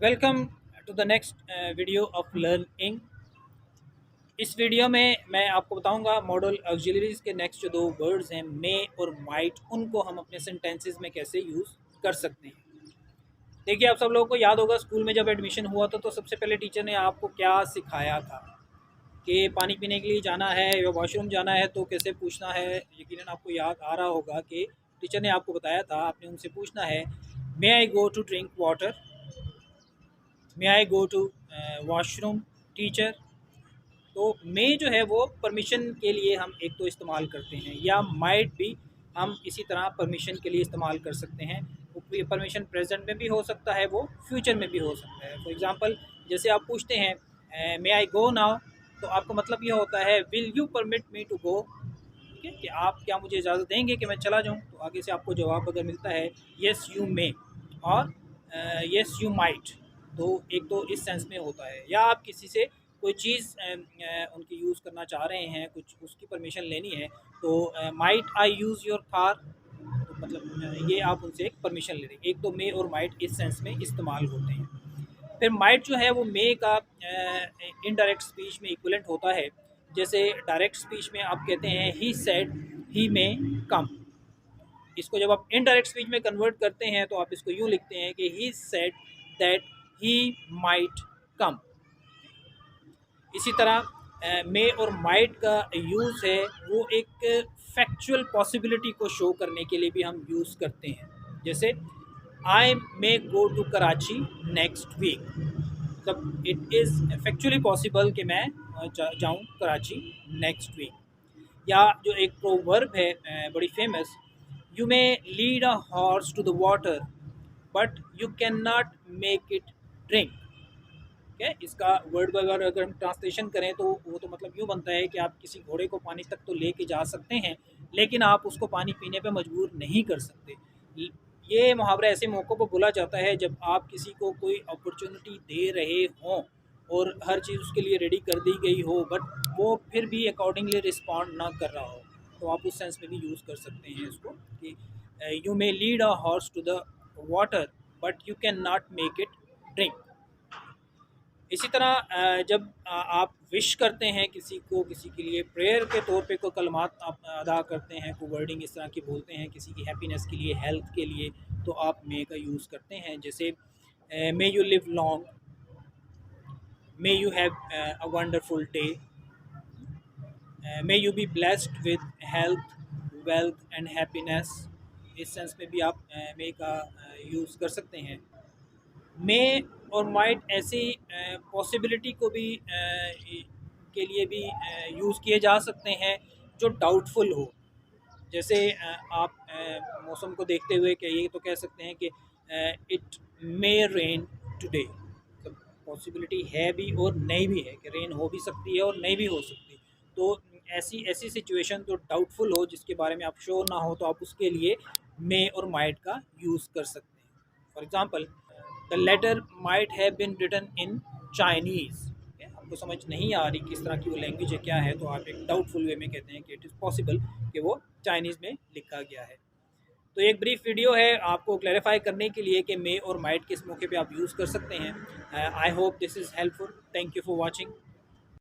Welcome to the next video of learning. इस video में मैं आपको बताऊंगा मॉडल ऑक्सिलरीज के नेक्स्ट जो दो वर्ड्स हैं मे और माइट, उनको हम अपने सेंटेंसेस में कैसे यूज़ कर सकते हैं। देखिए, आप सब लोगों को याद होगा स्कूल में जब एडमिशन हुआ था तो सबसे पहले टीचर ने आपको क्या सिखाया था कि पानी पीने के लिए जाना है या वॉशरूम जाना है तो कैसे पूछना है। यकीनन आपको याद आ रहा होगा कि टीचर ने आपको बताया था, आपने उनसे पूछना है may I go to drink water, may I go to washroom teacher. तो मे जो है वो परमिशन के लिए हम एक तो इस्तेमाल करते हैं, या माइट भी हम इसी तरह परमिशन के लिए इस्तेमाल कर सकते हैं। वो परमिशन प्रेजेंट में भी हो सकता है, वो फ्यूचर में भी हो सकता है। फॉर एग्ज़ाम्पल, जैसे आप पूछते हैं मे आई गो नाउ, तो आपका मतलब ये होता है will you permit me to go. ठीक है, कि आप क्या मुझे इजाज़त देंगे कि मैं चला जाऊँ। तो आगे से आपको जवाब अगर मिलता है येस यू मे और येस यू माइट, तो एक तो इस सेंस में होता है। या आप किसी से कोई चीज़ उनकी यूज़ करना चाह रहे हैं, कुछ उसकी परमिशन लेनी है, तो might I use your car, तो मतलब ये आप उनसे एक परमिशन ले रहे हैं। एक तो मे और माइट इस सेंस में इस्तेमाल होते हैं। फिर माइट जो है वो मे का इनडायरेक्ट स्पीच में इक्विवेलेंट होता है। जैसे डायरेक्ट स्पीच में आप कहते हैं ही सेड ही मे कम। इसको जब आप इनडायरेक्ट स्पीच में कन्वर्ट करते हैं तो आप इसको यूँ लिखते हैं कि he said that he might come. इसी तरह मे और माइट का यूज़ है वो एक फैक्चुअल पॉसिबिलिटी को शो करने के लिए भी हम यूज़ करते हैं। जैसे I may go to Karachi next week, मतलब इट इज़ फैक्चुअली पॉसिबल कि मैं जाऊँ कराची नेक्स्ट वीक। या जो एक प्रोवर्ब है बड़ी famous, you may lead a horse to the water but you can not make it drink. है, इसका वर्ड वगैरह अगर हम ट्रांसलेशन करें तो वो तो मतलब यूँ बनता है कि आप किसी घोड़े को पानी तक तो लेके जा सकते हैं, लेकिन आप उसको पानी पीने पे मजबूर नहीं कर सकते। ये मुहावरा ऐसे मौक़ों पर बोला जाता है जब आप किसी को कोई अपॉर्चुनिटी दे रहे हों और हर चीज़ उसके लिए रेडी कर दी गई हो, बट वो फिर भी अकॉर्डिंगली रिस्पॉन्ड ना कर रहा हो, तो आप उस सेंस में भी यूज़ कर सकते हैं इसको कि you may lead a horse to the water but you can not make it drink. इसी तरह जब आप विश करते हैं किसी को, किसी के लिए प्रेयर के तौर पे कोई कलमात आप अदा करते हैं, कोई वर्डिंग इस तरह की बोलते हैं किसी की हैप्पीनेस के लिए, हेल्थ के लिए, तो आप मे का यूज़ करते हैं। जैसे may you live long, may you have a wonderful day, may you be blessed with health wealth and happiness. इस सेंस में भी आप मे का यूज़ कर सकते हैं। मे और माइट ऐसी पॉसिबिलिटी को भी के लिए भी यूज़ किए जा सकते हैं जो डाउटफुल हो। जैसे आप मौसम को देखते हुए क्या ये तो कह सकते हैं कि इट मे रेन टुडे, तो पॉसिबिलिटी है भी और नहीं भी है कि रेन हो भी सकती है और नहीं भी हो सकती। तो ऐसी ऐसी सिचुएशन जो डाउटफुल हो, जिसके बारे में आप श्योर ना हो, तो आप उसके लिए मे और माइट का यूज़ कर सकते हैं। For example, the letter might have been written in Chinese. आपको समझ नहीं आ रही किस तरह की वो लैंग्वेज है, क्या है, तो आप एक डाउटफुल वे में कहते हैं कि इट इज़ पॉसिबल कि वो चाइनीज़ में लिखा गया है। तो एक ब्रीफ वीडियो है आपको क्लैरिफाई करने के लिए कि मे और माइट किस मौके पे आप यूज़ कर सकते हैं। I hope this is helpful. Thank you for watching.